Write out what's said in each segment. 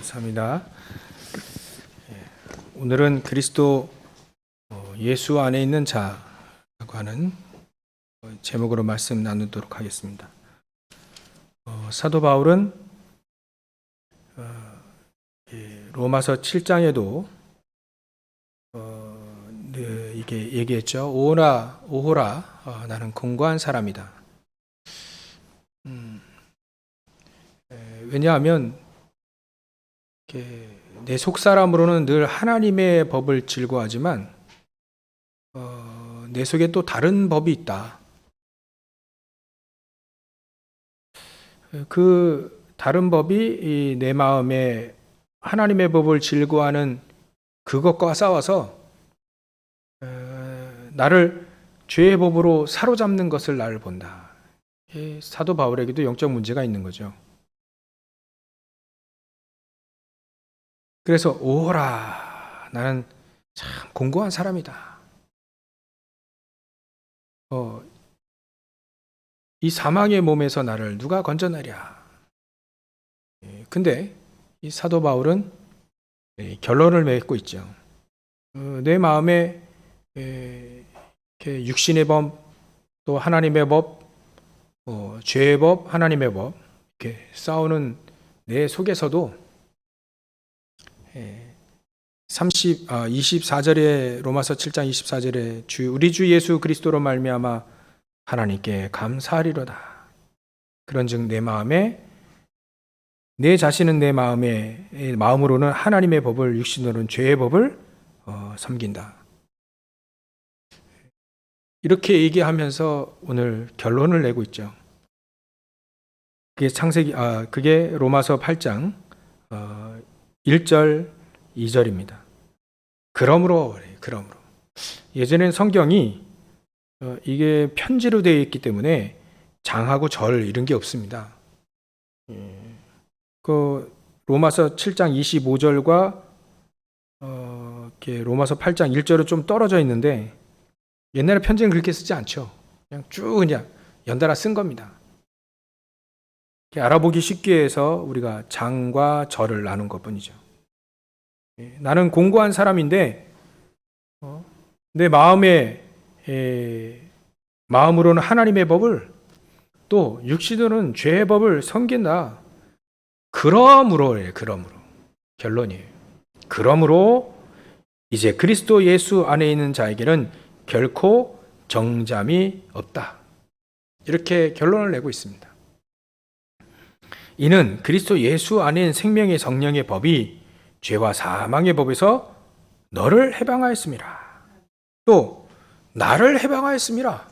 감사합니다. 오늘은 그리스도 예수 안에 있는 자라고 하는 제목으로 말씀 나누도록 하겠습니다. 사도 바울은 로마서 7장에도 이게 얘기했죠. 오호라 나는 공고한 사람이다. 왜냐하면 내 속사람으로는 늘 하나님의 법을 즐거워하지만 내 속에 또 다른 법이 있다. 그 다른 법이 내 마음에 하나님의 법을 즐거워하는 그것과 싸워서 나를 죄의 법으로 사로잡는 것을 나를 본다. 사도 바울에게도 영적 문제가 있는 거죠. 그래서 오호라 나는 참 공고한 사람이다. 이 사망의 몸에서 나를 누가 건져내랴. 근데 이 사도 바울은 결론을 맺고 있죠. 내 마음에 육신의 법, 또 하나님의 법, 죄의 법, 하나님의 법 이렇게 싸우는 내 속에서도 24절에 로마서 7장 24절에 우리 주 예수 그리스도로 말미암아 하나님께 감사하리로다. 그런즉 내 자신은 내 마음으로는 하나님의 법을, 육신으로는 죄의 법을 섬긴다. 이렇게 얘기하면서 오늘 결론을 내고 있죠. 그게 로마서 8장 1절 2절입니다. 그러므로 예전엔 성경이 이게 편지로 되어 있기 때문에 장하고 절 이런 게 없습니다. 그 로마서 7장 25절과 로마서 8장 1절은 좀 떨어져 있는데 옛날에 편지는 그렇게 쓰지 않죠. 그냥 연달아 쓴 겁니다. 알아보기 쉽게 해서 우리가 장과 절을 나눈 것뿐이죠. 나는 공고한 사람인데 내 마음으로는 하나님의 법을, 또 육신으로는 죄의 법을 섬긴다. 그러므로 결론이에요. 그러므로 이제 그리스도 예수 안에 있는 자에게는 결코 정잠이 없다. 이렇게 결론을 내고 있습니다. 이는 그리스도 예수 안에 있는 생명의 성령의 법이 죄와 사망의 법에서 너를 해방하였습니다. 또 나를 해방하였습니다.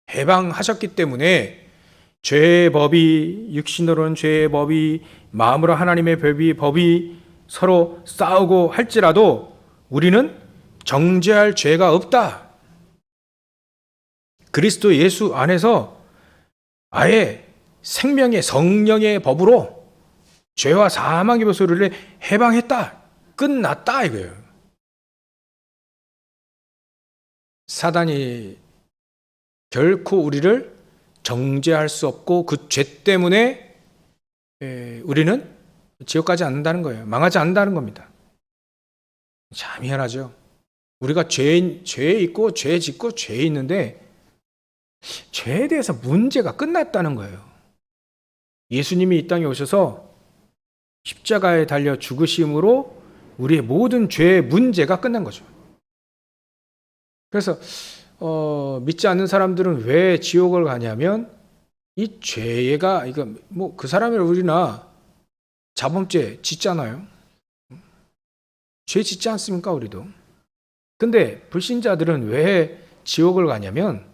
해방하셨기 때문에 죄의 법이, 육신으로는 죄의 법이, 마음으로 하나님의 법이 서로 싸우고 할지라도 우리는 정죄할 죄가 없다. 그리스도 예수 안에서 아예 생명의 성령의 법으로 죄와 사망의 법에서 우리를 해방했다. 끝났다 이거예요. 사단이 결코 우리를 정죄할 수 없고 그 죄 때문에 우리는 지옥 가지 않는다는 거예요. 망하지 않는다는 겁니다. 참 희한하죠. 우리가 죄에 있고 죄 짓고 죄에 있는데 죄에 대해서 문제가 끝났다는 거예요. 예수님이 이 땅에 오셔서 십자가에 달려 죽으심으로 우리의 모든 죄의 문제가 끝난 거죠. 그래서 믿지 않는 사람들은 왜 지옥을 가냐면 이 죄가 그 사람이 우리나 자범죄 짓잖아요. 죄 짓지 않습니까 우리도? 근데 불신자들은 왜 지옥을 가냐면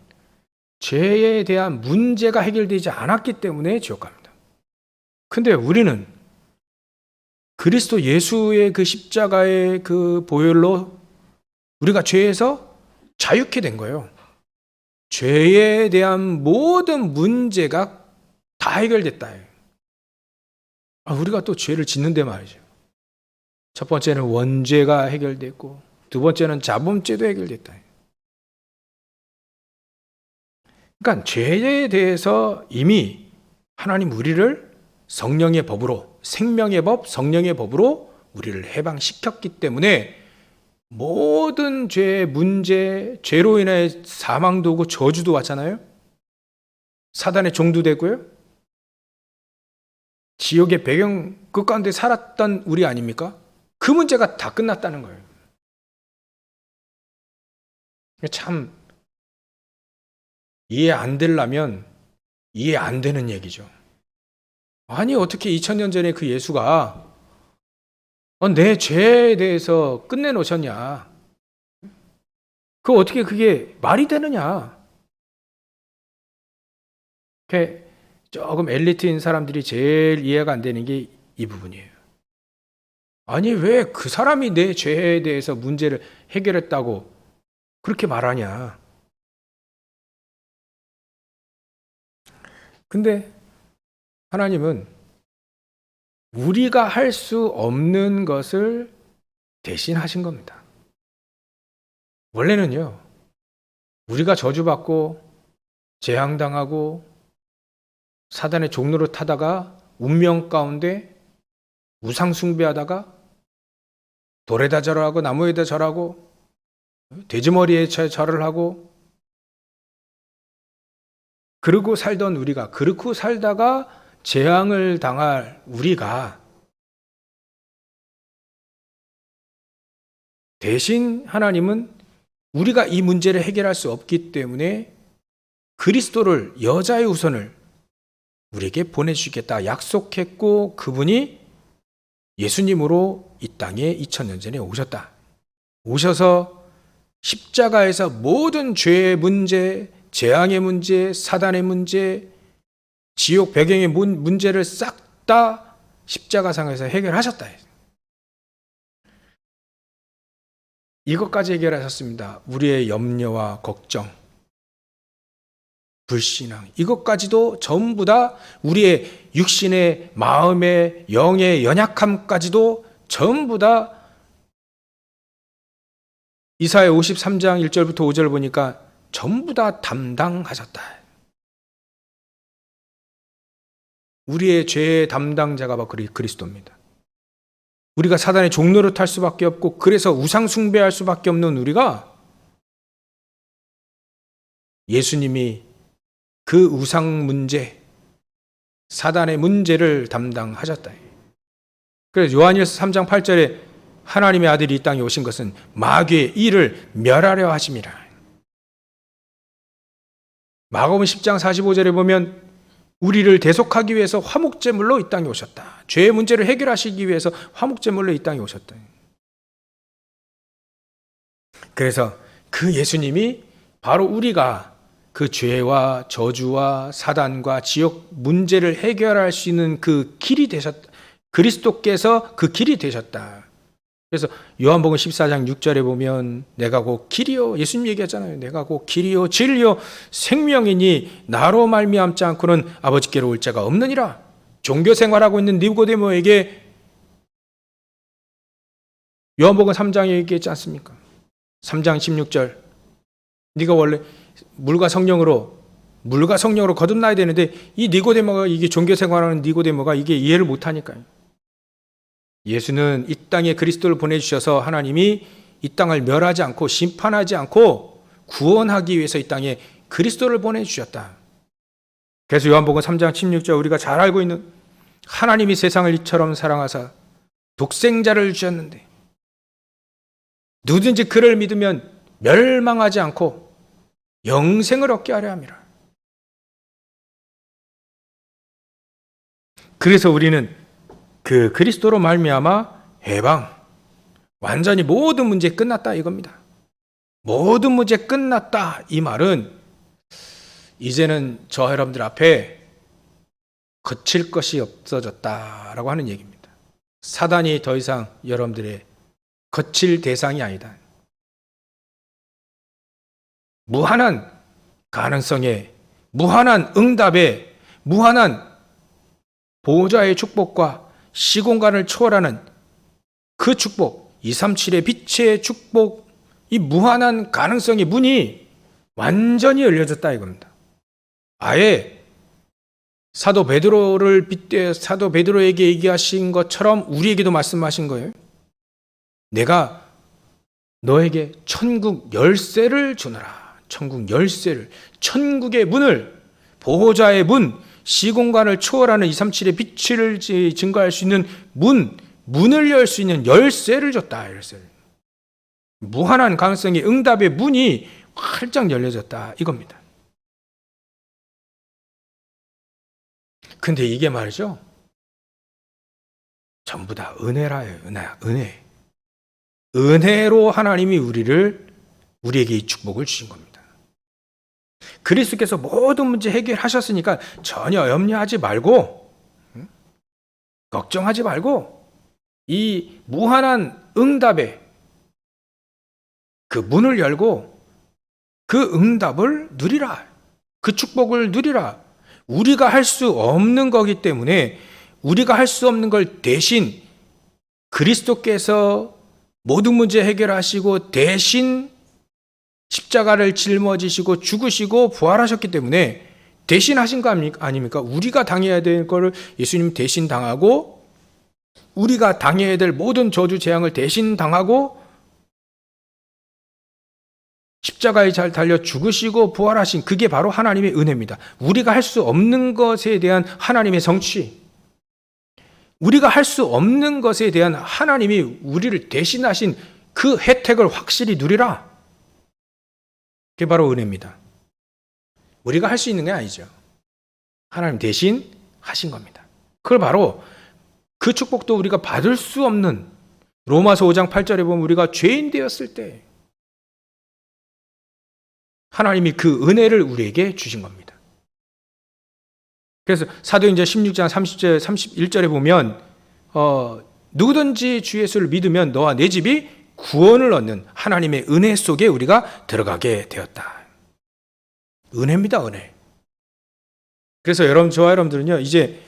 죄에 대한 문제가 해결되지 않았기 때문에 지옥 갑니다. 근데 우리는 그리스도 예수의 그 십자가의 그 보혈로 우리가 죄에서 자유케 된 거예요. 죄에 대한 모든 문제가 다 해결됐다. 우리가 또 죄를 짓는데 말이죠. 첫 번째는 원죄가 해결됐고 두 번째는 자범죄도 해결됐다. 그러니까 죄에 대해서 이미 하나님 우리를 성령의 법으로 생명의 법, 성령의 법으로 우리를 해방시켰기 때문에 모든 죄의 문제, 죄로 인해 사망도 오고 저주도 왔잖아요. 사단의 종도 되고요. 지옥의 배경 그 가운데 살았던 우리 아닙니까? 그 문제가 다 끝났다는 거예요. 참 이해 안 되려면 이해 안 되는 얘기죠. 아니 어떻게 2000년 전에 그 예수가 내 죄에 대해서 끝내놓으셨냐? 어떻게 그게 말이 되느냐? 조금 엘리트인 사람들이 제일 이해가 안 되는 게 이 부분이에요. 아니 왜 그 사람이 내 죄에 대해서 문제를 해결했다고 그렇게 말하냐? 근데 하나님은 우리가 할 수 없는 것을 대신하신 겁니다. 원래는요, 우리가 저주받고 재앙당하고 사단의 종로를 타다가 운명 가운데 우상 숭배하다가 돌에다 절하고 나무에다 절하고 돼지머리에 절을 하고 그러고 살던 우리가, 그렇고 살다가 재앙을 당할 우리가 대신 하나님은 우리가 이 문제를 해결할 수 없기 때문에 그리스도를, 여자의 후손을 우리에게 보내주시겠다 약속했고, 그분이 예수님으로 이 땅에 2000년 전에 오셨다. 오셔서 십자가에서 모든 죄의 문제, 재앙의 문제, 사단의 문제, 지옥 배경의 문제를 싹 다 십자가상에서 해결하셨다. 이것까지 해결하셨습니다. 우리의 염려와 걱정, 불신앙, 이것까지도 전부 다 우리의 육신의, 마음의, 영의 연약함까지도 전부 다 이사야 53장 1절부터 5절 보니까 전부 다 담당하셨다. 우리의 죄의 담당자가 바로 그리스도입니다. 우리가 사단의 종로를 탈 수밖에 없고, 그래서 우상 숭배할 수밖에 없는 우리가 예수님이 그 우상 문제, 사단의 문제를 담당하셨다. 그래서 요한일서 3장 8절에 하나님의 아들이 이 땅에 오신 것은 마귀의 일을 멸하려 하심이라. 마가복음 10장 45절에 보면 우리를 대속하기 위해서 화목제물로 이 땅에 오셨다. 죄의 문제를 해결하시기 위해서 화목제물로 이 땅에 오셨다. 그래서 그 예수님이 바로 우리가 그 죄와 저주와 사단과 지옥 문제를 해결할 수 있는 그 길이 되셨다. 그리스도께서 그 길이 되셨다. 그래서 요한복음 14장 6절에 보면 내가 곧 길이요, 예수님 얘기하잖아요. 내가 곧 길이요 진리요 생명이니 나로 말미암지 않고는 아버지께로 올 자가 없느니라. 종교 생활하고 있는 니고데모에게 요한복음 3장에 얘기했지 않습니까? 3장 16절, 네가 원래 물과 성령으로 거듭나야 되는데 이 니고데모가, 이게 종교 생활하는 니고데모가 이게 이해를 못하니까요. 예수는 이 땅에 그리스도를 보내주셔서 하나님이 이 땅을 멸하지 않고 심판하지 않고 구원하기 위해서 이 땅에 그리스도를 보내주셨다. 그래서 요한복음 3장 16절, 우리가 잘 알고 있는 하나님이 세상을 이처럼 사랑하사 독생자를 주셨는데 누구든지 그를 믿으면 멸망하지 않고 영생을 얻게 하려 함이라. 그래서 우리는 그 그리스도로 말미암아 해방, 완전히 모든 문제 끝났다 이겁니다. 모든 문제 끝났다 이 말은 이제는 저 여러분들 앞에 거칠 것이 없어졌다라고 하는 얘기입니다. 사단이 더 이상 여러분들의 거칠 대상이 아니다. 무한한 가능성에, 무한한 응답에, 무한한 보호자의 축복과 시공간을 초월하는 그 축복, 237의 빛의 축복, 이 무한한 가능성의 문이 완전히 열려졌다 이겁니다. 아예 사도 베드로를 빗대 사도 베드로에게 얘기하신 것처럼 우리에게도 말씀하신 거예요. 내가 너에게 천국 열쇠를 주노라. 천국 열쇠를, 천국의 문을, 보호자의 문, 시공간을 초월하는 237의 빛을 증거할 수 있는 문을 열 수 있는 열쇠를 줬다. 열쇠를. 무한한 가능성의 응답의 문이 활짝 열려졌다. 이겁니다. 근데 이게 말이죠, 전부 다 은혜라예요. 은혜. 은혜로 하나님이 우리에게 이 축복을 주신 겁니다. 그리스도께서 모든 문제 해결하셨으니까 전혀 염려하지 말고, 걱정하지 말고, 이 무한한 응답의 그 문을 열고 그 응답을 누리라. 그 축복을 누리라. 우리가 할 수 없는 거기 때문에, 우리가 할 수 없는 걸 대신 그리스도께서 모든 문제 해결하시고 대신 십자가를 짊어지시고 죽으시고 부활하셨기 때문에 대신 하신 거 아닙니까? 우리가 당해야 될 거를 예수님 대신 당하고, 우리가 당해야 될 모든 저주 재앙을 대신 당하고 십자가에 잘 달려 죽으시고 부활하신, 그게 바로 하나님의 은혜입니다. 우리가 할 수 없는 것에 대한 하나님의 성취, 우리가 할 수 없는 것에 대한 하나님이 우리를 대신하신 그 혜택을 확실히 누리라. 그게 바로 은혜입니다. 우리가 할 수 있는 게 아니죠. 하나님 대신 하신 겁니다. 그걸 바로, 그 축복도 우리가 받을 수 없는, 로마서 5장 8절에 보면 우리가 죄인 되었을 때 하나님이 그 은혜를 우리에게 주신 겁니다. 그래서 사도행전 16장 30절, 31절에 보면 누구든지 주 예수를 믿으면 너와 내 집이 구원을 얻는 하나님의 은혜 속에 우리가 들어가게 되었다. 은혜입니다, 은혜. 그래서 저와 여러분들은요, 이제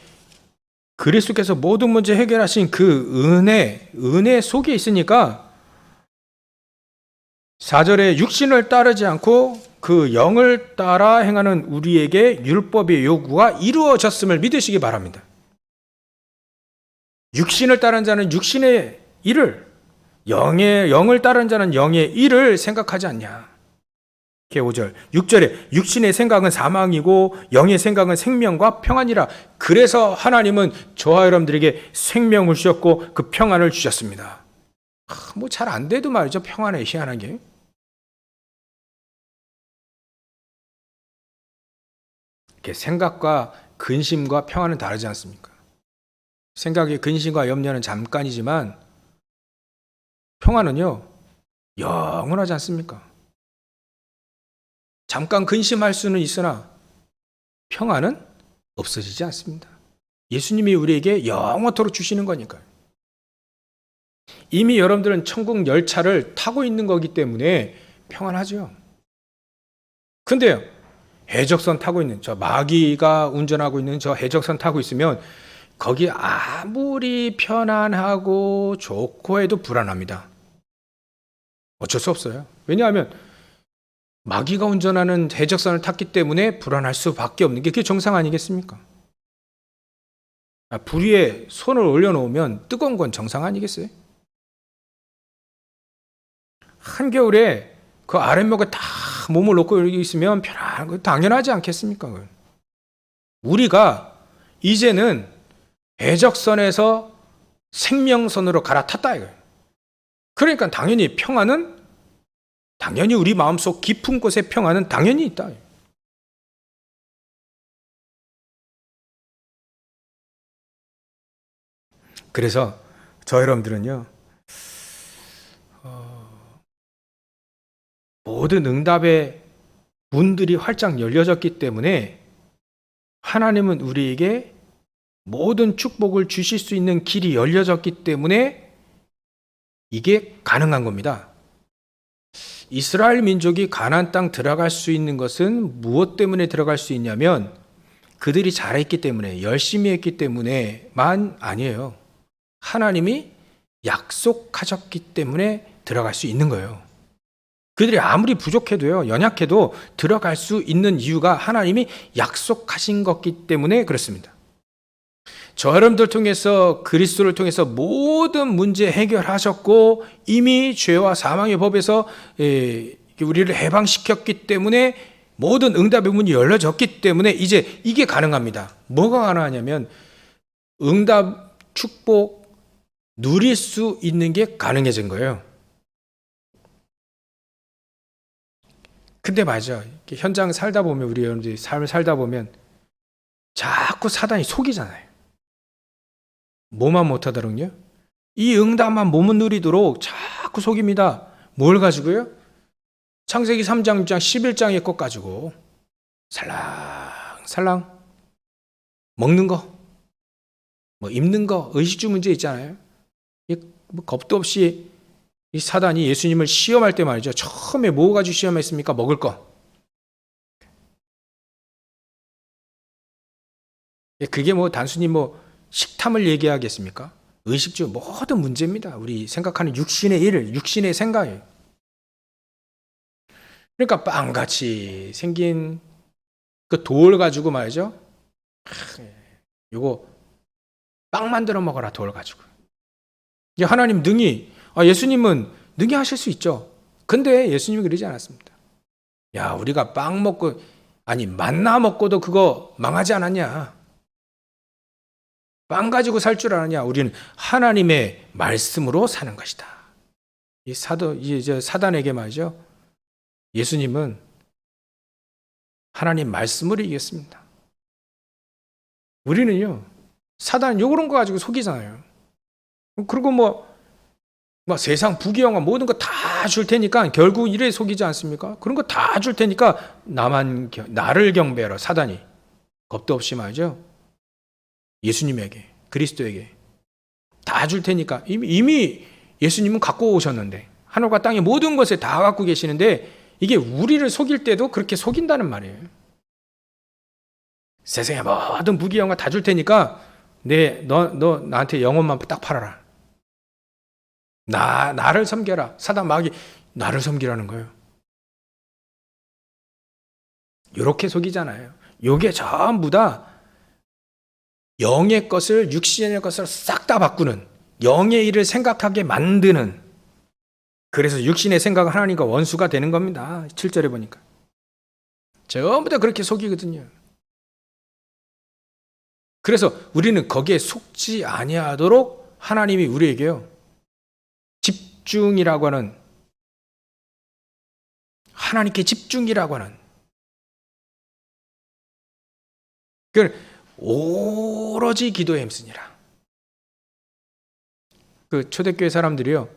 그리스도께서 모든 문제 해결하신 그 은혜 속에 있으니까 4절에 육신을 따르지 않고 그 영을 따라 행하는 우리에게 율법의 요구가 이루어졌음을 믿으시기 바랍니다. 육신을 따르는 자는 육신의 일을, 영을 따르는 자는 영의 일을 생각하지 않냐. 5절, 6절에 육신의 생각은 사망이고 영의 생각은 생명과 평안이라. 그래서 하나님은 저와 여러분들에게 생명을 주셨고 그 평안을 주셨습니다. 뭐 잘 안 돼도 말이죠, 평안에 희한하게. 생각과 근심과 평안은 다르지 않습니까? 생각의 근심과 염려는 잠깐이지만 평안은요, 영원하지 않습니까? 잠깐 근심할 수는 있으나 평안은 없어지지 않습니다. 예수님이 우리에게 영원토록 주시는 거니까요. 이미 여러분들은 천국 열차를 타고 있는 거기 때문에 평안하죠. 근데요, 해적선 타고 있는, 저 마귀가 운전하고 있는 저 해적선 타고 있으면 거기 아무리 편안하고 좋고 해도 불안합니다. 어쩔 수 없어요. 왜냐하면 마귀가 운전하는 해적선을 탔기 때문에 불안할 수밖에 없는 게 그게 정상 아니겠습니까? 불 위에 손을 올려놓으면 뜨거운 건 정상 아니겠어요? 한겨울에 그 아랫목에 다 몸을 놓고 여기 있으면 편안한 거 당연하지 않겠습니까? 우리가 이제는 해적선에서 생명선으로 갈아탔다 이거예요. 그러니까 당연히 평안은, 당연히 우리 마음속 깊은 곳에 평안은 당연히 있다. 그래서 저 여러분들은요, 모든 응답의 문들이 활짝 열려졌기 때문에 하나님은 우리에게 모든 축복을 주실 수 있는 길이 열려졌기 때문에 이게 가능한 겁니다. 이스라엘 민족이 가나안 땅 들어갈 수 있는 것은 무엇 때문에 들어갈 수 있냐면 그들이 잘했기 때문에, 열심히 했기 때문에만 아니에요. 하나님이 약속하셨기 때문에 들어갈 수 있는 거예요. 그들이 아무리 부족해도요, 연약해도 들어갈 수 있는 이유가 하나님이 약속하신 것이기 때문에 그렇습니다. 저 여러분들 통해서 그리스도를 통해서 모든 문제 해결하셨고 이미 죄와 사망의 법에서 우리를 해방시켰기 때문에 모든 응답의 문이 열려졌기 때문에 이제 이게 가능합니다. 뭐가 가능하냐면 응답, 축복 누릴 수 있는 게 가능해진 거예요. 근데 맞아. 현장 살다 보면 우리 여러분들이 삶을 살다 보면 자꾸 사단이 속이잖아요. 뭐만 못하더군요. 이 응답만 몸은 누리도록 자꾸 속입니다. 뭘 가지고요? 창세기 3장, 6장, 11장의 것 가지고 살랑살랑 먹는 거, 뭐 입는 거, 의식주 문제 있잖아요. 뭐 겁도 없이 이 사단이 예수님을 시험할 때 말이죠. 처음에 뭐 가지고 시험했습니까? 먹을 거. 그게 뭐 단순히 뭐 식탐을 얘기하겠습니까? 의식주 모든 문제입니다. 우리 생각하는 육신의 일, 육신의 생각이에요. 그러니까 빵같이 생긴 그 돌 가지고 말이죠. 요거 빵 만들어 먹어라, 돌 가지고. 하나님 능히, 예수님은 능히 하실 수 있죠. 근데 예수님이 그러지 않았습니다. 야, 우리가 빵 먹고, 아니, 만나 먹고도 그거 망하지 않았냐? 빵 가지고 살 줄 아느냐? 우리는 하나님의 말씀으로 사는 것이다. 이제 사단에게 말이죠. 예수님은 하나님 말씀으로 이겼습니다. 우리는요, 사단 요런 거 가지고 속이잖아요. 그리고 뭐 세상 부귀영화 모든 거 다 줄 테니까 결국 이래 속이지 않습니까? 그런 거 다 줄 테니까 나를 경배하라, 사단이. 겁도 없이 말이죠. 예수님에게, 그리스도에게 다 줄 테니까 이미 예수님은 갖고 오셨는데 하늘과 땅의 모든 것을 다 갖고 계시는데 이게 우리를 속일 때도 그렇게 속인다는 말이에요. 세상에 모든 부귀영화 다 줄 테니까 너 나한테 영혼만 딱 팔아라. 나를 섬겨라. 사단 마귀 나를 섬기라는 거예요. 이렇게 속이잖아요. 요게 전부 다 영의 것을 육신의 것을 싹 다 바꾸는, 영의 일을 생각하게 만드는, 그래서 육신의 생각은 하나님과 원수가 되는 겁니다. 7절에 보니까 전부 다 그렇게 속이거든요. 그래서 우리는 거기에 속지 아니하도록 하나님이 우리에게요, 집중이라고 하는, 하나님께 집중이라고 하는, 오로지 기도에 힘쓰니라. 그 초대교회 사람들이요,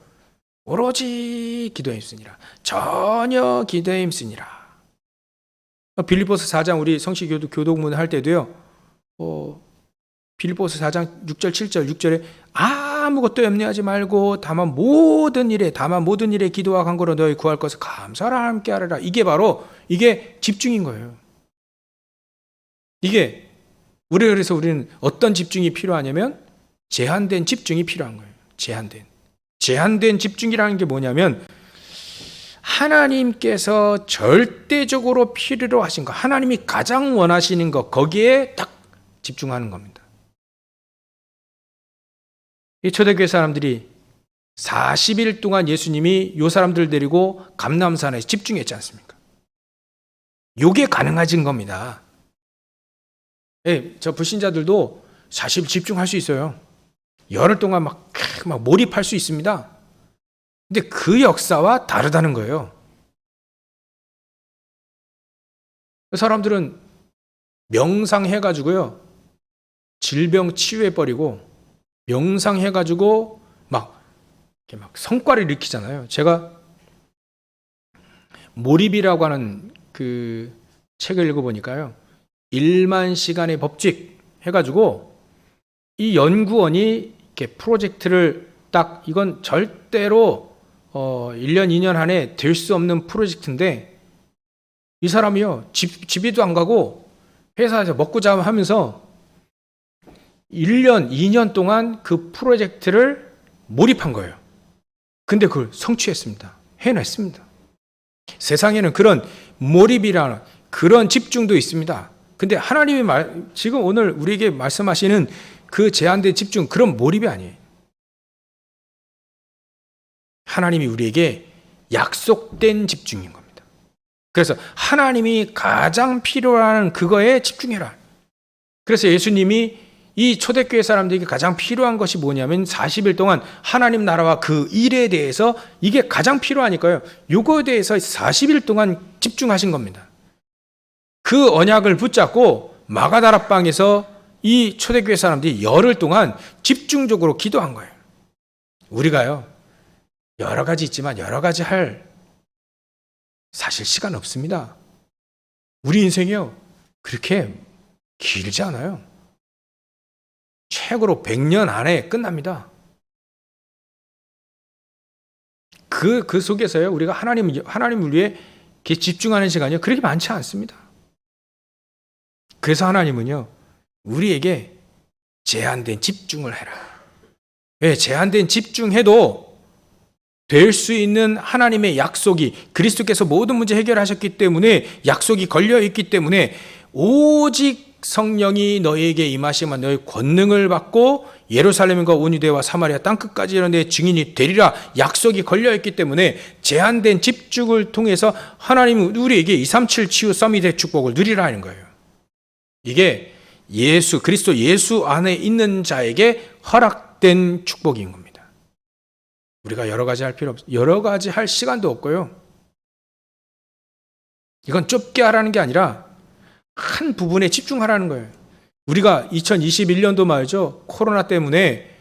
오로지 기도에 힘쓰니라. 전혀 기도에 힘쓰니라. 빌립보서 4장 우리 성시교도 교독문 할 때도요, 빌립보서 4장 6절 7절 6절에 아무것도 염려하지 말고 다만 모든 일에 기도와 간구로 너희 구할 것을 감사로 함께 하리라. 이게 집중인 거예요. 이게 그래서 우리는 어떤 집중이 필요하냐면 제한된 집중이 필요한 거예요. 제한된 집중이라는 게 뭐냐면 하나님께서 절대적으로 필요로 하신 거, 하나님이 가장 원하시는 거, 거기에 딱 집중하는 겁니다. 이 초대교회 사람들이 40일 동안 예수님이 요 사람들 데리고 감람산에 집중했지 않습니까? 요게 가능해진 겁니다. 저 불신자들도 40일 집중할 수 있어요. 열흘 동안 막 몰입할 수 있습니다. 근데 그 역사와 다르다는 거예요. 사람들은 명상해가지고요, 질병 치유해버리고, 명상해가지고 막 성과를 일으키잖아요. 제가 몰입이라고 하는 그 책을 읽어보니까요, 1만 시간의 법칙 해가지고 이 연구원이 이렇게 프로젝트를 딱, 이건 절대로 1년, 2년 안에 될 수 없는 프로젝트인데 이 사람이요, 집에도 안 가고 회사에서 먹고 자고 하면서 1년, 2년 동안 그 프로젝트를 몰입한 거예요. 근데 그걸 성취했습니다. 해냈습니다. 세상에는 그런 몰입이라는 그런 집중도 있습니다. 근데 하나님이 지금 오늘 우리에게 말씀하시는 그 제한된 집중, 그런 몰입이 아니에요. 하나님이 우리에게 약속된 집중인 겁니다. 그래서 하나님이 가장 필요한 그거에 집중해라. 그래서 예수님이 이 초대교회 사람들에게 가장 필요한 것이 뭐냐면 40일 동안 하나님 나라와 그 일에 대해서 이게 가장 필요하니까요. 요거에 대해서 40일 동안 집중하신 겁니다. 그 언약을 붙잡고 마가다락방에서 이 초대교회 사람들이 열흘 동안 집중적으로 기도한 거예요. 우리가요, 여러 가지 있지만 여러 가지 할 사실 시간 없습니다. 우리 인생이요, 그렇게 길지 않아요. 최고로 100년 안에 끝납니다. 그 속에서요, 우리가 하나님을 위해 집중하는 시간이 그렇게 많지 않습니다. 그래서 하나님은요, 우리에게 제한된 집중을 해라. 왜? 제한된 집중해도 될 수 있는 하나님의 약속이, 그리스도께서 모든 문제 해결하셨기 때문에 약속이 걸려있기 때문에 오직 성령이 너희에게 임하시면 너희 권능을 받고 예루살렘과 온 유대와 사마리아 땅끝까지 이런 내 증인이 되리라 약속이 걸려있기 때문에 제한된 집중을 통해서 하나님은 우리에게 237 치유 서밋의 축복을 누리라는 거예요. 이게 그리스도 예수 안에 있는 자에게 허락된 축복인 겁니다. 우리가 여러 가지 할 필요 없어요. 여러 가지 할 시간도 없고요. 이건 좁게 하라는 게 아니라 한 부분에 집중하라는 거예요. 우리가 2021년도 말이죠. 코로나 때문에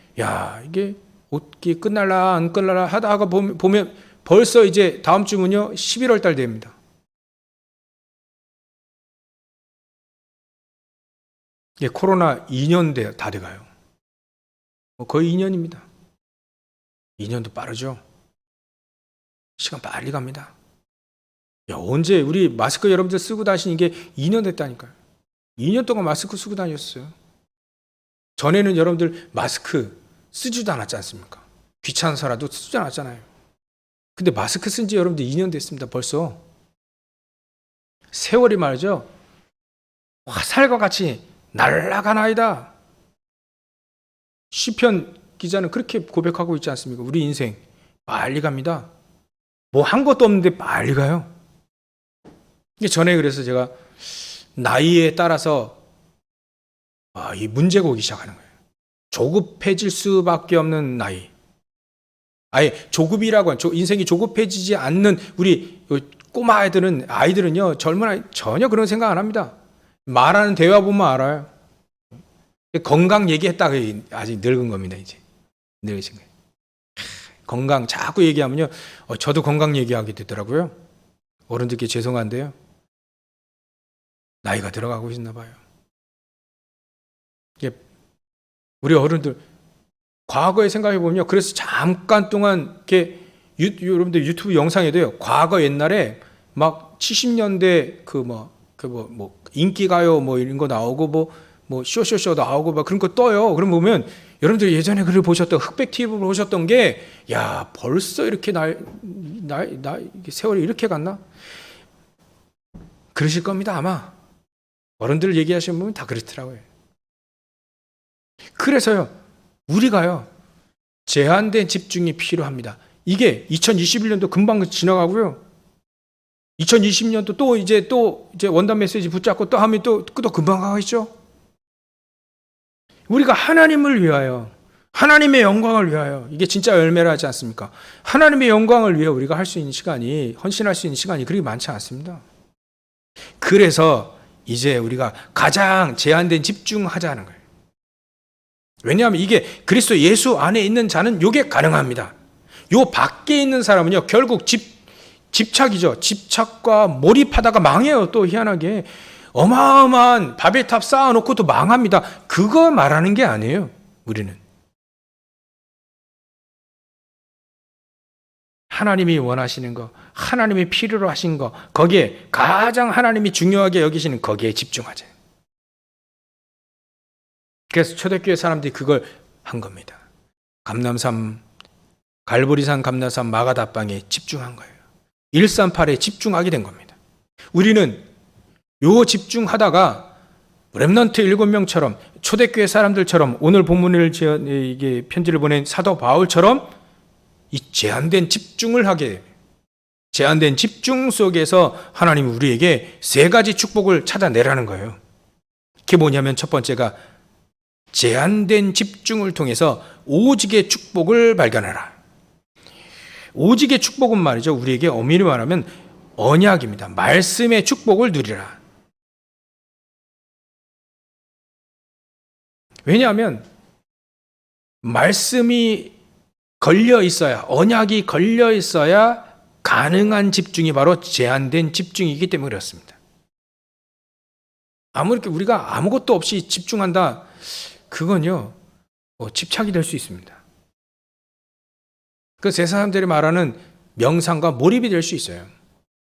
이게 어떻게 끝날라 안 끝날라 하다가 보면 벌써 이제 다음 주면요 11월 달 됩니다. 코로나 2년 다 돼가요. 거의 2년입니다. 2년도 빠르죠. 시간 빨리 갑니다. 언제 우리 마스크 여러분들 쓰고 다니신 게 2년 됐다니까요. 2년 동안 마스크 쓰고 다녔어요. 전에는 여러분들 마스크 쓰지도 않았지 않습니까? 귀찮아서라도 쓰지 않았잖아요. 근데 마스크 쓴 지 여러분들 2년 됐습니다. 벌써. 세월이 말이죠. 화살과 같이 날아가나이다. 시편 기자는 그렇게 고백하고 있지 않습니까? 우리 인생 빨리 갑니다. 뭐 한 것도 없는데 빨리 가요. 전에 그래서 제가 나이에 따라서 이 문제가 오기 시작하는 거예요. 조급해질 수밖에 없는 나이. 아예 조급이라고 하는, 인생이 조급해지지 않는 우리 꼬마 아이들은요, 젊은 아이 전혀 그런 생각 안 합니다. 말하는 대화 보면 알아요. 건강 얘기했다가 아직 늙은 겁니다, 이제. 늙으신 거예요. 건강 자꾸 얘기하면요, 저도 건강 얘기하게 되더라고요. 어른들께 죄송한데요. 나이가 들어가고 있나 봐요. 우리 어른들 과거에 생각해 보면요. 그래서 잠깐 동안 이렇게 여러분들 유튜브 영상에도요. 과거 옛날에 막 70년대 인기가요 뭐 이런 거 나오고 뭐 쇼쇼쇼 나오고 막 그런 거 떠요. 그럼 보면 여러분들 예전에 그걸 보셨던 흑백 TV를 보셨던 게 벌써 이렇게 세월이 이렇게 갔나? 그러실 겁니다, 아마. 어른들 얘기하시는 분은 다 그렇더라고요. 그래서요, 우리가요, 제한된 집중이 필요합니다. 이게 2021년도 금방 지나가고요. 2020년도 또 이제 원단 메시지 붙잡고 또 하면 또 금방 가겠죠? 우리가 하나님을 위하여, 하나님의 영광을 위하여, 이게 진짜 열매라 하지 않습니까? 하나님의 영광을 위해 우리가 할 수 있는 시간이, 헌신할 수 있는 시간이 그렇게 많지 않습니다. 그래서 이제 우리가 가장 제한된 집중하자는 거예요. 왜냐하면 이게 그리스도 예수 안에 있는 자는 이게 가능합니다. 요 밖에 있는 사람은요, 결국 집착이죠. 집착과 몰입하다가 망해요. 또 희한하게. 어마어마한 바벨탑 쌓아놓고 또 망합니다. 그거 말하는 게 아니에요. 우리는. 하나님이 원하시는 거, 하나님이 필요로 하신 거, 거기에 가장 하나님이 중요하게 여기시는 거기에 집중하자. 그래서 초대교회 사람들이 그걸 한 겁니다. 갈보리산 감람산 마가다방에 집중한 거예요. 138에 집중하게 된 겁니다. 우리는 요 집중하다가 렘넌트 7명처럼 초대교회 사람들처럼 오늘 본문을 이게 편지를 보낸 사도 바울처럼 이 제한된 집중을 하게 됩니다. 제한된 집중 속에서 하나님이 우리에게 3가지 축복을 찾아내라는 거예요. 그게 뭐냐면 첫 번째가 제한된 집중을 통해서 오직의 축복을 발견하라. 오직의 축복은 말이죠. 우리에게 엄밀히 말하면 언약입니다. 말씀의 축복을 누리라. 왜냐하면 말씀이 걸려 있어야, 언약이 걸려 있어야 가능한 집중이 바로 제한된 집중이기 때문에 그렇습니다. 아무리 우리가 아무것도 없이 집중한다, 그건요, 집착이 될 수 있습니다. 그 제 사람들이 말하는 명상과 몰입이 될 수 있어요.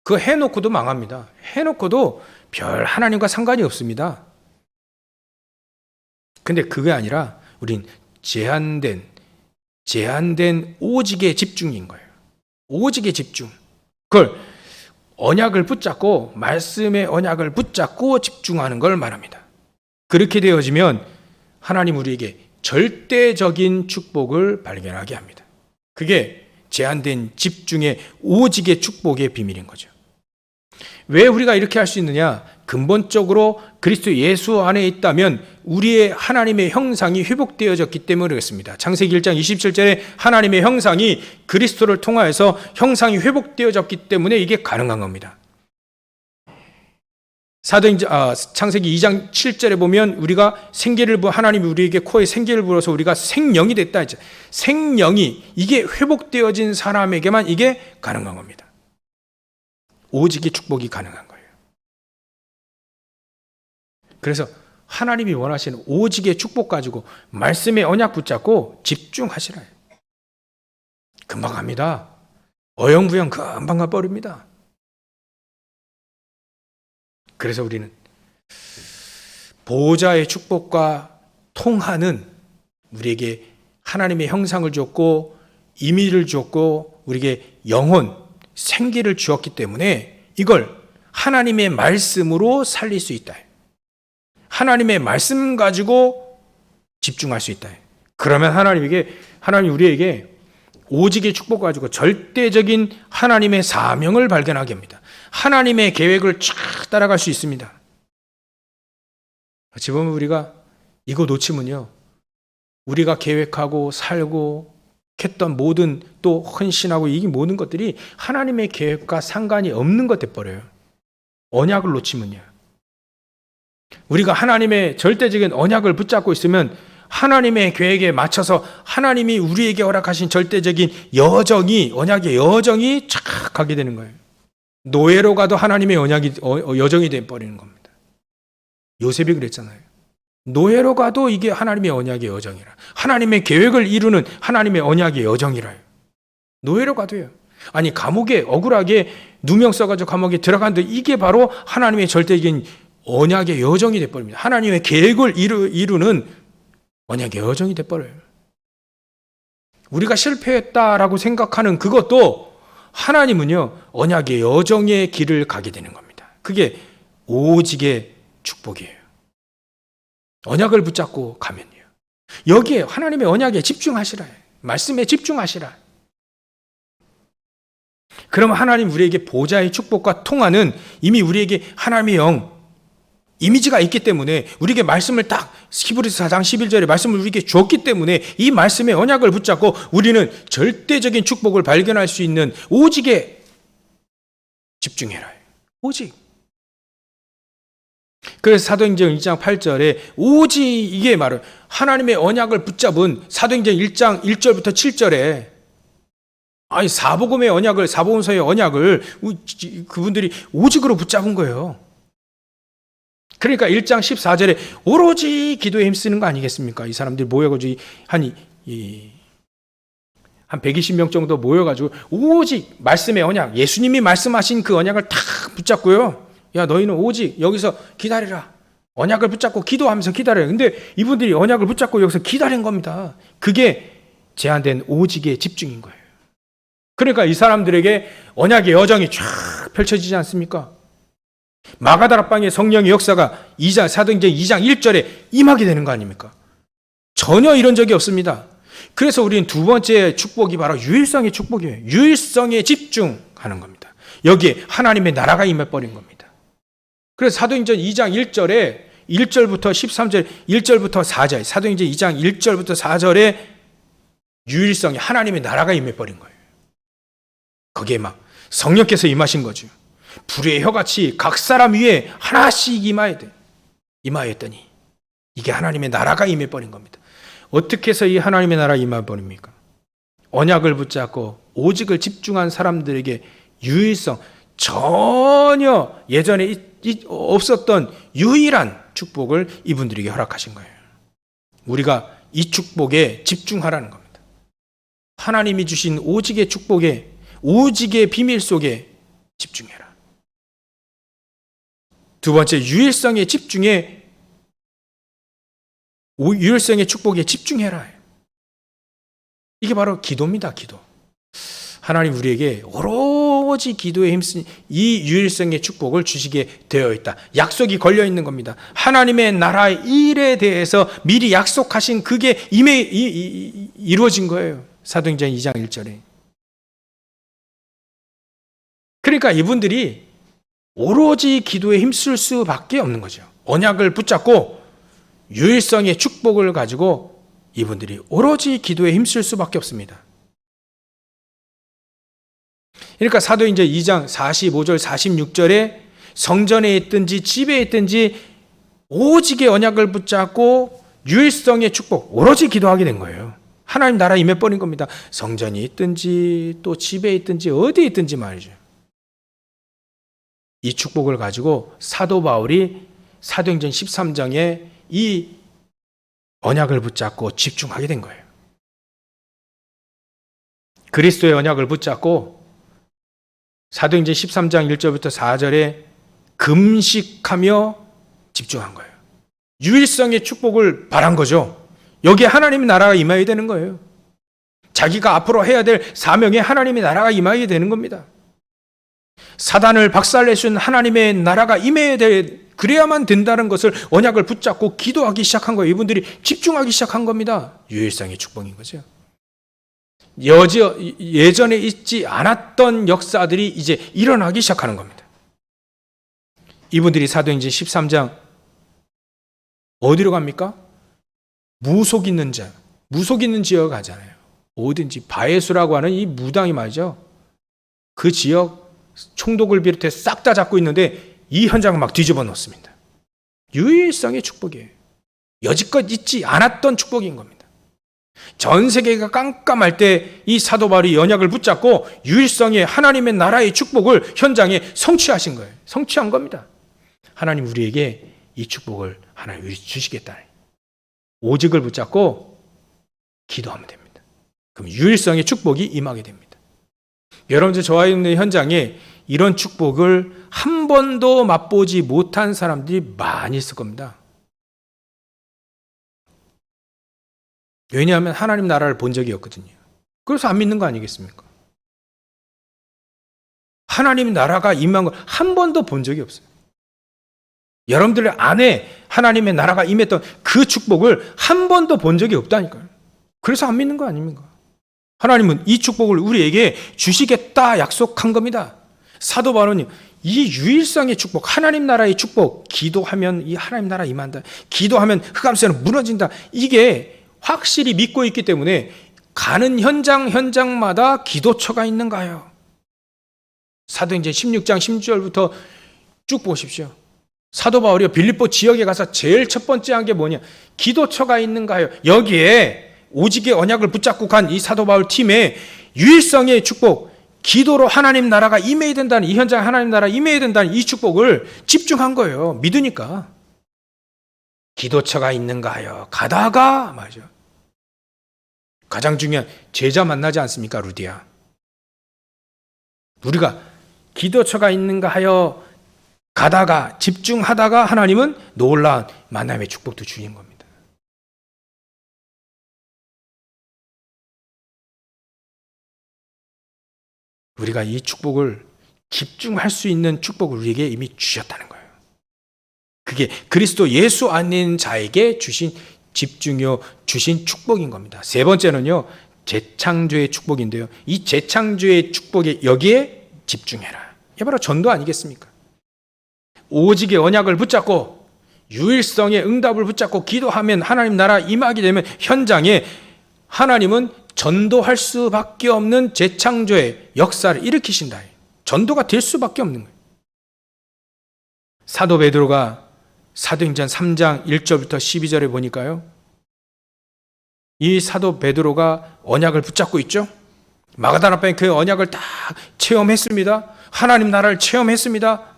그거 해놓고도 망합니다. 해놓고도 별 하나님과 상관이 없습니다. 근데 그게 아니라 우린 제한된 오직의 집중인 거예요. 오직의 집중. 그걸 언약을 붙잡고, 말씀의 언약을 붙잡고 집중하는 걸 말합니다. 그렇게 되어지면 하나님 우리에게 절대적인 축복을 발견하게 합니다. 그게 제한된 집중의 오직의 축복의 비밀인 거죠. 왜 우리가 이렇게 할 수 있느냐? 근본적으로 그리스도 예수 안에 있다면 우리의 하나님의 형상이 회복되어졌기 때문에 그렇습니다. 창세기 1장 27절에 하나님의 형상이 그리스도를 통하여서 형상이 회복되어졌기 때문에 이게 가능한 겁니다. 창세기 2장 7절에 보면 우리가 하나님이 우리에게 코에 생기를 불어서 우리가 생명이 됐다 했죠. 생명이 이게 회복되어진 사람에게만 이게 가능한 겁니다. 오직의 축복이 가능한 거예요. 그래서 하나님이 원하시는 오직의 축복 가지고 말씀의 언약 붙잡고 집중하시라. 금방 갑니다. 어영부영 금방 가버립니다. 그래서 우리는 보호자의 축복과 통하는 우리에게 하나님의 형상을 줬고 임의를 줬고 우리에게 영혼, 생기를 주었기 때문에 이걸 하나님의 말씀으로 살릴 수 있다. 하나님의 말씀 가지고 집중할 수 있다. 그러면 하나님 우리에게 오직의 축복 가지고 절대적인 하나님의 사명을 발견하게 합니다. 하나님의 계획을 쫙 따라갈 수 있습니다. 어찌 보면 우리가 이거 놓치면요, 우리가 계획하고 살고 했던 모든 또 헌신하고 이 모든 것들이 하나님의 계획과 상관이 없는 것 돼버려요. 언약을 놓치면요. 우리가 하나님의 절대적인 언약을 붙잡고 있으면 하나님의 계획에 맞춰서 하나님이 우리에게 허락하신 절대적인 여정이, 언약의 여정이 쫙 가게 되는 거예요. 노예로 가도 하나님의 여정이 돼버리는 겁니다. 요셉이 그랬잖아요. 노예로 가도 이게 하나님의 언약의 여정이라. 하나님의 계획을 이루는 하나님의 언약의 여정이라요. 노예로 가도요. 아니 감옥에 억울하게 누명 써가지고 감옥에 들어갔는데 이게 바로 하나님의 절대적인 언약의 여정이 돼버립니다. 하나님의 계획을 이루는 언약의 여정이 돼버려요. 우리가 실패했다라고 생각하는 그것도 하나님은요 언약의 여정의 길을 가게 되는 겁니다. 그게 오직의 축복이에요. 언약을 붙잡고 가면요. 여기에 하나님의 언약에 집중하시라. 말씀에 집중하시라. 그러면 하나님 우리에게 보좌의 축복과 통하는 이미 우리에게 하나님의 영, 이미지가 있기 때문에 우리에게 말씀을 딱 히브리서 4장 11절에 말씀을 우리에게 주었기 때문에 이 말씀의 언약을 붙잡고 우리는 절대적인 축복을 발견할 수 있는 오직에 집중해라. 오직. 그래서 사도행전 1장 8절에 오직 이게 말을 하나님의 언약을 붙잡은 사도행전 1장 1절부터 7절에 아니 사복음의 언약을 사복음서의 언약을 그분들이 오직으로 붙잡은 거예요. 그러니까 1장 14절에 오로지 기도에 힘쓰는 거 아니겠습니까? 이 사람들이 모여가지고 한 120명 정도 모여가지고 오직 말씀의 언약, 예수님이 말씀하신 그 언약을 탁 붙잡고요. 야 너희는 오직 여기서 기다리라. 언약을 붙잡고 기도하면서 기다려요. 근데 이분들이 언약을 붙잡고 여기서 기다린 겁니다. 그게 제한된 오직의 집중인 거예요. 그러니까 이 사람들에게 언약의 여정이 쫙 펼쳐지지 않습니까? 마가다락방의 성령의 역사가 사도행전 2장 1절에 임하게 되는 거 아닙니까? 전혀 이런 적이 없습니다. 그래서 우리는 두 번째 축복이 바로 유일성의 축복이에요. 유일성에 집중하는 겁니다. 여기에 하나님의 나라가 임해버린 겁니다. 그래서 사도행전 2장 1절에 1절부터 13절, 1절부터 4절, 사도행전 2장 1절부터 4절에 유일성이 하나님의 나라가 임해버린 거예요. 거기에 막 성령께서 임하신 거죠. 불의 혀같이 각 사람 위에 하나씩 임하였더니 이게 하나님의 나라가 임해버린 겁니다. 어떻게 해서 이 하나님의 나라가 임해버립니까? 언약을 붙잡고 오직을 집중한 사람들에게 유일성, 전혀 예전에 없었던 유일한 축복을 이분들에게 허락하신 거예요. 우리가 이 축복에 집중하라는 겁니다. 하나님이 주신 오직의 축복에, 오직의 비밀 속에 집중해라. 두 번째, 유일성의 축복에 집중해라. 이게 바로 기도입니다. 기도. 하나님 우리에게 오로지 기도에 힘쓴 이 유일성의 축복을 주시게 되어 있다. 약속이 걸려 있는 겁니다. 하나님의 나라의 일에 대해서 미리 약속하신 그게 이루어진 거예요. 사도행전 2장 1절에. 그러니까 이분들이 오로지 기도에 힘쓸 수밖에 없는 거죠. 언약을 붙잡고 유일성의 축복을 가지고 이분들이 오로지 기도에 힘쓸 수밖에 없습니다. 그러니까 사도행전 2장 45절 46절에 성전에 있든지 집에 있든지 오직의 언약을 붙잡고 유일성의 축복, 오로지 기도하게 된 거예요. 하나님 나라 임해버린 겁니다. 성전이 있든지 또 집에 있든지 어디에 있든지 말이죠. 이 축복을 가지고 사도 바울이 사도행전 13장에 이 언약을 붙잡고 집중하게 된 거예요. 그리스도의 언약을 붙잡고 사도행전 13장 1절부터 4절에 금식하며 집중한 거예요. 유일성의 축복을 바란 거죠. 여기에 하나님의 나라가 임해야 되는 거예요. 자기가 앞으로 해야 될 사명에 하나님의 나라가 임하게 되는 겁니다. 사단을 박살낼 수 있는 하나님의 나라가 임해야 그래야만 된다는 것을 언약을 붙잡고 기도하기 시작한 거예요. 이분들이 집중하기 시작한 겁니다. 유일성의 축복인 거죠. 예전에 있지 않았던 역사들이 이제 일어나기 시작하는 겁니다. 이분들이 사도행전 13장 어디로 갑니까? 무속 있는 지역 가잖아요. 어딘지 바에수라고 하는 이 무당이 말이죠. 그 지역 총독을 비롯해 싹 다 잡고 있는데 이 현장을 막 뒤집어 놓습니다. 유일성의 축복이에요. 여지껏 있지 않았던 축복인 겁니다. 전 세계가 깜깜할 때 이 사도 바울이 언약을 붙잡고 유일성의 하나님의 나라의 축복을 현장에 성취하신 거예요. 성취한 겁니다. 하나님 우리에게 이 축복을 하나님 우리 주시겠다. 오직을 붙잡고 기도하면 됩니다. 그럼 유일성의 축복이 임하게 됩니다. 여러분들 저와 있는 현장에 이런 축복을 한 번도 맛보지 못한 사람들이 많이 있을 겁니다. 왜냐하면 하나님 나라를 본 적이 없거든요. 그래서 안 믿는 거 아니겠습니까? 하나님 나라가 임한 걸 한 번도 본 적이 없어요. 여러분들 안에 하나님의 나라가 임했던 그 축복을 한 번도 본 적이 없다니까요. 그래서 안 믿는 거 아닙니까? 하나님은 이 축복을 우리에게 주시겠다 약속한 겁니다. 사도 바울은 이 유일성의 축복, 하나님 나라의 축복, 기도하면 이 하나님 나라 임한다. 기도하면 흑암세는 무너진다. 이게 확실히 믿고 있기 때문에 가는 현장마다 기도처가 있는가요? 사도행전 16장 10절부터 쭉 보십시오. 사도 바울이 빌립보 지역에 가서 제일 첫 번째 한 게 뭐냐? 기도처가 있는가요? 여기에 오직의 언약을 붙잡고 간 이 사도 바울 팀의 유일성의 축복, 기도로 하나님 나라가 임해야 된다는, 이 현장에 하나님 나라가 임해야 된다는 이 축복을 집중한 거예요. 믿으니까. 기도처가 있는가요? 가다가 맞아. 가장 중요한 제자 만나지 않습니까, 루디야? 우리가 기도처가 있는가 하여 가다가 집중하다가 하나님은 놀라운 만남의 축복도 주신 겁니다. 우리가 이 축복을 집중할 수 있는 축복을 우리에게 이미 주셨다는 거예요. 그게 그리스도 예수 안에 있는 자에게 주신 집중요, 주신 축복인 겁니다. 세 번째는요, 재창조의 축복인데요. 이 재창조의 축복에 여기에 집중해라. 이게 바로 전도 아니겠습니까? 오직의 언약을 붙잡고 유일성의 응답을 붙잡고 기도하면 하나님 나라 임하게 되면 현장에 하나님은 전도할 수밖에 없는 재창조의 역사를 일으키신다. 전도가 될 수밖에 없는 거예요. 사도 베드로가 사도행전 3장 1절부터 12절에 보니까요, 이 사도 베드로가 언약을 붙잡고 있죠. 마가다나 땅에 그 언약을 다 체험했습니다. 하나님 나라를 체험했습니다.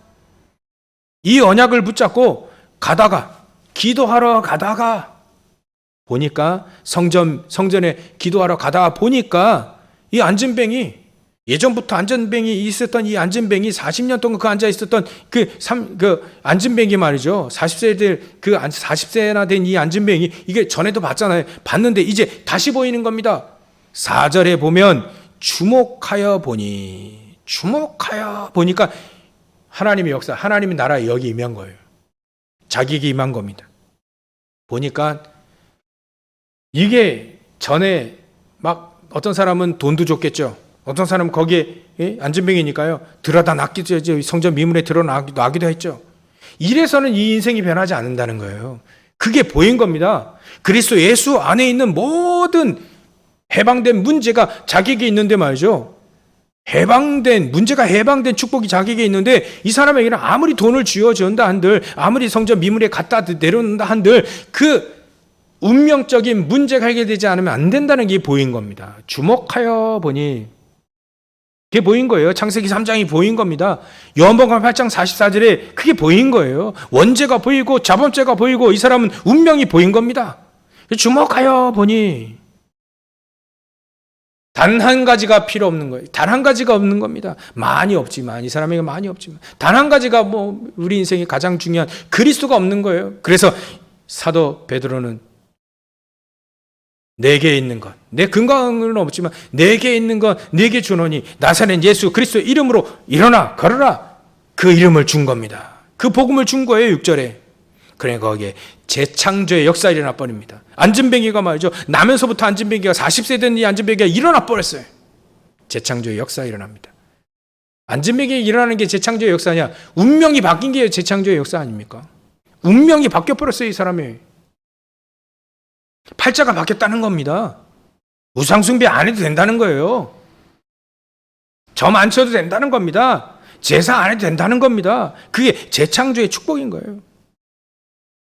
이 언약을 붙잡고 가다가, 기도하러 가다가 보니까 성전에 기도하러 가다가 보니까 이 안진뱅이, 예전부터 안진뱅이 있었던 이 안진뱅이 40년 동안 그 앉아 있었던 그 안진뱅이 말이죠. 40세나 된 이 안진뱅이, 이게 전에도 봤잖아요. 봤는데 이제 다시 보이는 겁니다. 4절에 보면 주목하여 보니까 하나님의 역사, 하나님의 나라에 여기 임한 거예요. 자기에게 임한 겁니다. 보니까 이게 전에 막 어떤 사람은 돈도 줬겠죠. 어떤 사람은 거기에 안진뱅이니까요, 들어다 놨기도 했죠. 성전 미문에 들어나기도 했죠. 이래서는 이 인생이 변하지 않는다는 거예요. 그게 보인 겁니다. 그리스도 예수 안에 있는 모든 해방된 문제가 자기에게 있는데 말이죠. 문제가 해방된 축복이 자기에게 있는데, 이 사람에게는 아무리 돈을 쥐어준다 한들, 아무리 성전 미문에 갖다 내려놓는다 한들, 그 운명적인 문제가 해결되지 않으면 안 된다는 게 보인 겁니다. 주목하여 보니, 그게 보인 거예요. 창세기 3장이 보인 겁니다. 요한복음 8장 44절에 그게 보인 거예요. 원죄가 보이고 자범죄가 보이고 이 사람은 운명이 보인 겁니다. 주목하여 보니 단 한 가지가 필요 없는 거예요. 단 한 가지가 없는 겁니다. 많이 없지만, 이 사람에게 많이 없지만 단 한 가지가 우리 인생의 가장 중요한 그리스도가 없는 거예요. 그래서 사도 베드로는 내게 있는 것, 내 근거는 없지만 내게 있는 것 내게 주노니 나사렛 예수 그리스도 이름으로 일어나 걸어라, 그 이름을 준 겁니다. 그 복음을 준 거예요. 6절에. 그러니까 거기에 재창조의 역사가 일어나 버립니다. 안진뱅이가 말이죠, 나면서부터 안진뱅이가 40세 된 이 안진뱅이가 일어나 버렸어요. 재창조의 역사가 일어납니다. 안진뱅이가 일어나는 게 재창조의 역사냐? 운명이 바뀐 게 재창조의 역사 아닙니까? 운명이 바뀌어 버렸어요. 이 사람이 팔자가 바뀌었다는 겁니다. 우상숭배 안 해도 된다는 거예요. 점 안 쳐도 된다는 겁니다. 제사 안 해도 된다는 겁니다. 그게 재창조의 축복인 거예요.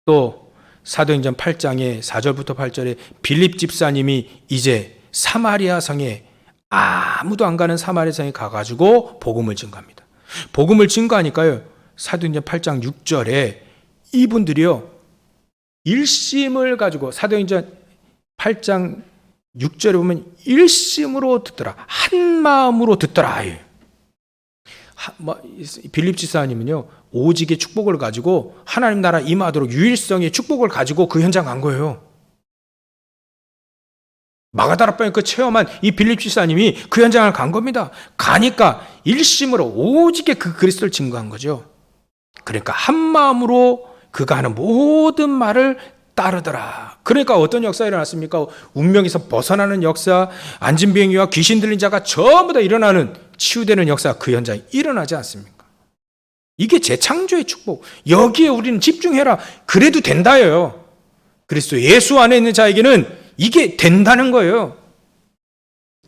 또 사도행전 8장의 4절부터 8절에 빌립 집사님이 이제 사마리아 성에, 아무도 안 가는 사마리아 성에 가가지고 복음을 증거합니다. 복음을 증거하니까요, 사도행전 8장 6절에 이분들이요, 일심을 가지고, 사도행전 8장 6절에 보면 일심으로 듣더라, 한 마음으로 듣더라. 빌립 지사님은요, 오직의 축복을 가지고 하나님 나라 임하도록 유일성의 축복을 가지고 그 현장 간 거예요. 마가다라방에 그 체험한 이 빌립 지사님이 그 현장을 간 겁니다. 가니까 일심으로 오직의 그 그리스도를 증거한 거죠. 그러니까 한 마음으로 그가 하는 모든 말을 따르더라. 그러니까 어떤 역사가 일어났습니까? 운명에서 벗어나는 역사, 안진뱅이와 귀신 들린 자가 전부 다 일어나는, 치유되는 역사, 그 현장이 일어나지 않습니까? 이게 재창조의 축복. 여기에 우리는 집중해라. 그래도 된다예요. 그리스도 예수 안에 있는 자에게는 이게 된다는 거예요.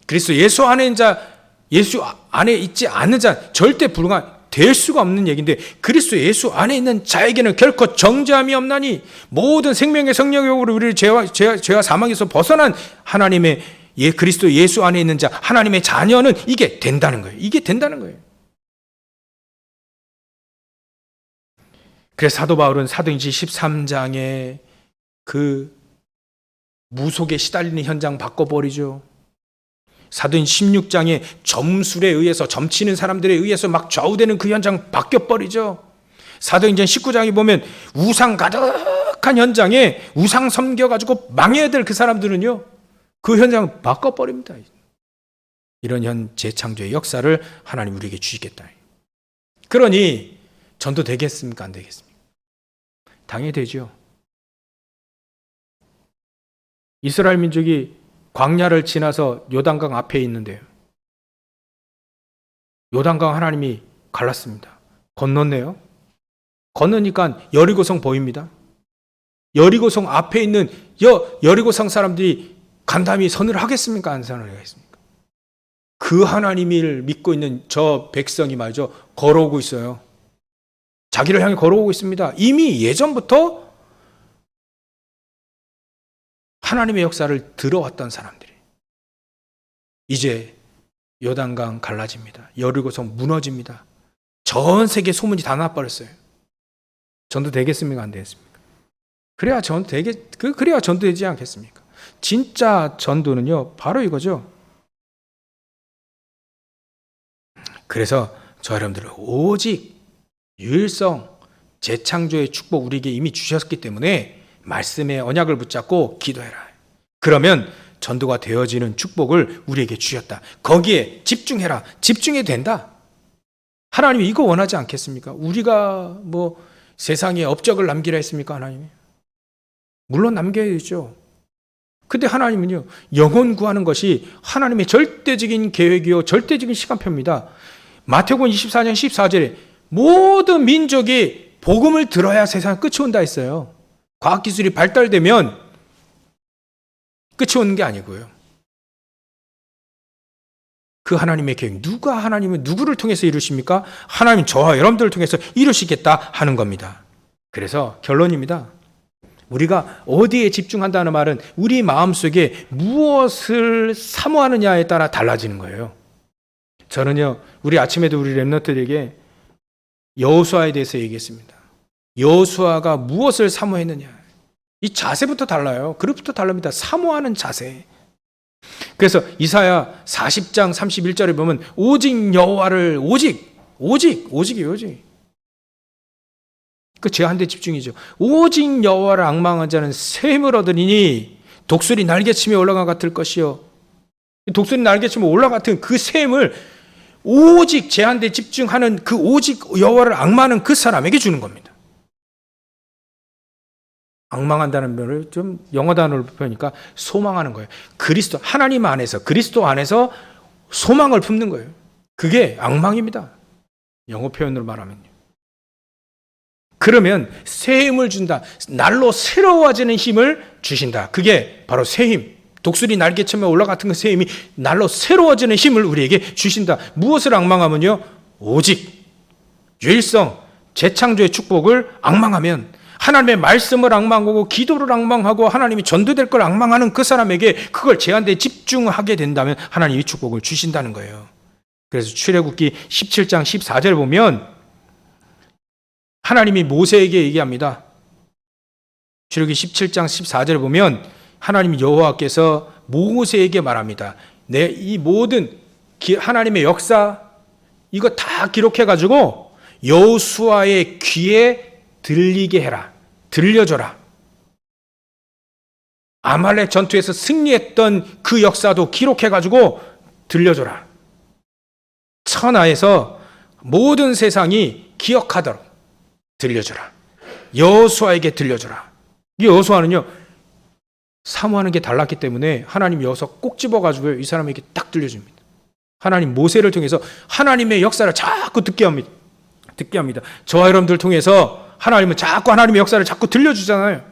그리스도 예수 안에 있는 자, 예수 안에 있지 않는 자 절대 될 수가 없는 얘기인데, 그리스도 예수 안에 있는 자에게는 결코 정죄함이 없나니 모든 생명의 성령으로 우리를 죄와 사망에서 벗어난 하나님의 그리스도 예수 안에 있는 자, 하나님의 자녀는 이게 된다는 거예요. 이게 된다는 거예요. 그래서 사도 바울은 사도행전 13장에 그 무속에 시달리는 현장 바꿔버리죠. 사도행전 16장에 점술에 의해서, 점치는 사람들에 의해서 막 좌우되는 그 현장 바뀌어버리죠. 사도행전 19장에 보면 우상 가득한 현장에 우상 섬겨가지고 망해야 될 그 사람들은요, 그 현장 바꿔버립니다. 이런 현 재창조의 역사를 하나님 우리에게 주시겠다. 그러니 전도 되겠습니까? 안 되겠습니까? 당연히 되죠. 이스라엘 민족이 광야를 지나서 요단강 앞에 있는데요. 요단강 하나님이 갈랐습니다. 건넜네요. 건너니까 여리고성 보입니다. 여리고성 앞에 있는 여리고성 사람들이 간담이 선을 하겠습니까? 안 선을 하겠습니까? 그 하나님을 믿고 있는 저 백성이 말이죠. 걸어오고 있어요. 자기를 향해 걸어오고 있습니다. 이미 예전부터 하나님의 역사를 들어왔던 사람들이 이제 요단강 갈라집니다. 여리고성 무너집니다. 전 세계 소문이 다 나버렸어요. 전도 되겠습니까? 안 되겠습니까? 그래야 전도되지 않겠습니까? 진짜 전도는요, 바로 이거죠. 그래서 저 여러분들은 오직 유일성, 재창조의 축복 우리에게 이미 주셨기 때문에 말씀의 언약을 붙잡고 기도해라. 그러면 전도가 되어지는 축복을 우리에게 주셨다. 거기에 집중해라. 집중해도 된다. 하나님이 이거 원하지 않겠습니까? 우리가 세상에 업적을 남기라 했습니까? 하나님이? 물론 남겨야죠. 근데 하나님은요, 영혼 구하는 것이 하나님의 절대적인 계획이요, 절대적인 시간표입니다. 마태복음 24장 14절에 모든 민족이 복음을 들어야 세상 끝이 온다 했어요. 과학기술이 발달되면 끝이 오는 게 아니고요. 그 하나님의 계획, 하나님은 누구를 통해서 이루십니까? 하나님 저와 여러분들을 통해서 이루시겠다 하는 겁니다. 그래서 결론입니다. 우리가 어디에 집중한다는 말은 우리 마음속에 무엇을 사모하느냐에 따라 달라지는 거예요. 저는요, 우리 아침에도 우리 랩런트들에게 여호수아에 대해서 얘기했습니다. 여호수아가 무엇을 사모했느냐. 이 자세부터 달라요. 그릇부터 다릅니다. 사모하는 자세. 그래서 이사야 40장 31절에 보면 오직 여호와를 오직이에요. 그 제한된 집중이죠. 오직 여호와를 앙망한 자는 새 힘을 얻으리니 독수리 날개치며 올라가 같을 것이요. 독수리 날개치며 올라같은 그 새 힘을 오직 제한된 집중하는 그 오직 여호와를 앙망하는 그 사람에게 주는 겁니다. 앙망한다는 말을 좀 영어 단어로 표현하니까 소망하는 거예요. 하나님 안에서, 그리스도 안에서 소망을 품는 거예요. 그게 앙망입니다. 영어 표현으로 말하면요. 그러면 새 힘을 준다. 날로 새로워지는 힘을 주신다. 그게 바로 새 힘. 독수리 날개처럼 올라같은 그 새 힘이 날로 새로워지는 힘을 우리에게 주신다. 무엇을 앙망하면요? 오직 유일성, 재창조의 축복을 앙망하면, 하나님의 말씀을 앙망하고 기도를 앙망하고 하나님이 전도될 걸 앙망하는 그 사람에게 그걸 제한되어 집중하게 된다면 하나님이 축복을 주신다는 거예요. 그래서 출애굽기 17장 14절을 보면 하나님이 모세에게 얘기합니다. 출애굽기 17장 14절을 보면 하나님 여호와께서 모세에게 말합니다. 이 모든 하나님의 역사 이거 다 기록해가지고 여호수아의 귀에 들리게 해라. 들려줘라. 아말렉 전투에서 승리했던 그 역사도 기록해가지고 들려줘라. 천하에서 모든 세상이 기억하도록 들려줘라. 여호수아에게 들려줘라. 이 여호수아는요, 사모하는 게 달랐기 때문에 하나님 여호수아 꼭 집어가지고 이 사람에게 딱 들려줍니다. 하나님 모세를 통해서 하나님의 역사를 자꾸 듣게 합니다. 저와 여러분들 통해서 하나님은 자꾸 하나님의 역사를 자꾸 들려주잖아요.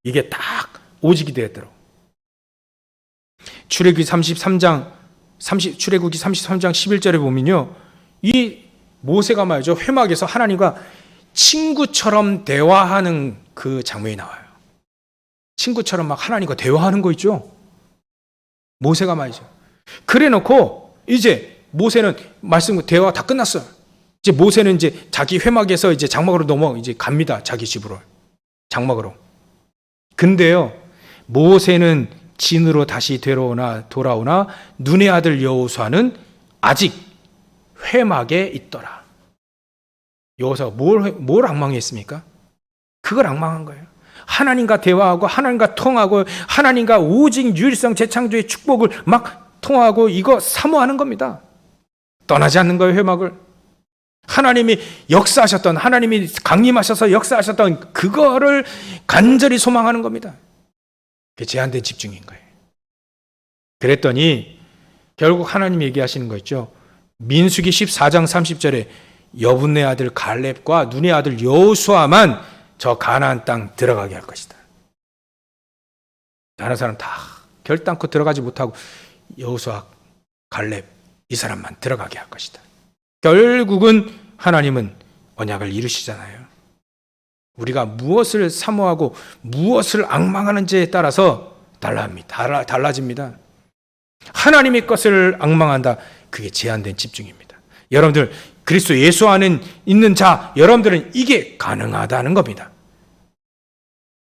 이게 딱 오직이 되었더라고. 출애굽기 33장 11절에 보면요, 이 모세가 말이죠, 회막에서 하나님과 친구처럼 대화하는 그 장면이 나와요. 친구처럼 막 하나님과 대화하는 거 있죠. 모세가 말이죠. 그래놓고 이제 모세는 대화 다 끝났어요. 이제 모세는 이제 자기 회막에서 이제 장막으로 이제 갑니다. 자기 집으로. 장막으로. 근데요, 모세는 진으로 다시 돌아오나 눈의 아들 여호수아는 아직 회막에 있더라. 여호수아가 뭘 앙망했습니까? 그걸 앙망한 거예요. 하나님과 대화하고 하나님과 통하고 하나님과 오직 유일성 재창조의 축복을 막 통하고 이거 사모하는 겁니다. 떠나지 않는 거예요, 회막을. 하나님이 역사하셨던, 하나님이 강림하셔서 역사하셨던 그거를 간절히 소망하는 겁니다. 그게 제한된 집중인 거예요. 그랬더니 결국 하나님이 얘기하시는 거 있죠. 민수기 14장 30절에 여분네 아들 갈렙과 눈의 아들 여호수아만 저 가나안 땅 들어가게 할 것이다. 다른 사람 다 결단코 들어가지 못하고 여호수아, 갈렙 이 사람만 들어가게 할 것이다. 결국은 하나님은 언약을 이루시잖아요. 우리가 무엇을 사모하고 무엇을 앙망하는지에 따라서 달라집니다. 하나님의 것을 앙망한다. 그게 제한된 집중입니다. 여러분들 그리스도 예수 안에 있는 자, 여러분들은 이게 가능하다는 겁니다.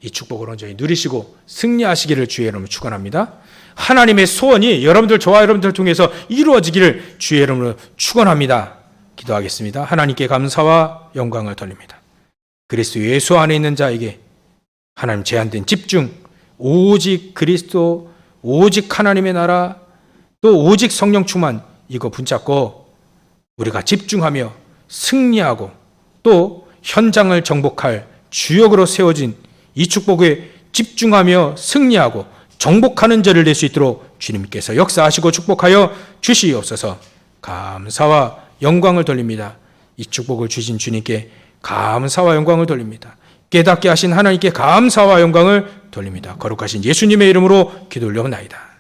이 축복을 온전히 누리시고 승리하시기를 주의 이름으로 축원합니다. 하나님의 소원이 여러분들, 저와 여러분들 통해서 이루어지기를 주의 이름으로 축원합니다. 기도하겠습니다. 하나님께 감사와 영광을 돌립니다. 그리스도 예수 안에 있는 자에게 하나님 제한된 집중, 오직 그리스도, 오직 하나님의 나라, 또 오직 성령 충만, 이거 붙잡고 우리가 집중하며 승리하고 또 현장을 정복할 주역으로 세워진 이 축복에 집중하며 승리하고 정복하는 자를 낼 수 있도록 주님께서 역사하시고 축복하여 주시옵소서. 감사와 영광을 돌립니다. 이 축복을 주신 주님께 감사와 영광을 돌립니다. 깨닫게 하신 하나님께 감사와 영광을 돌립니다. 거룩하신 예수님의 이름으로 기도 올려옵나이다.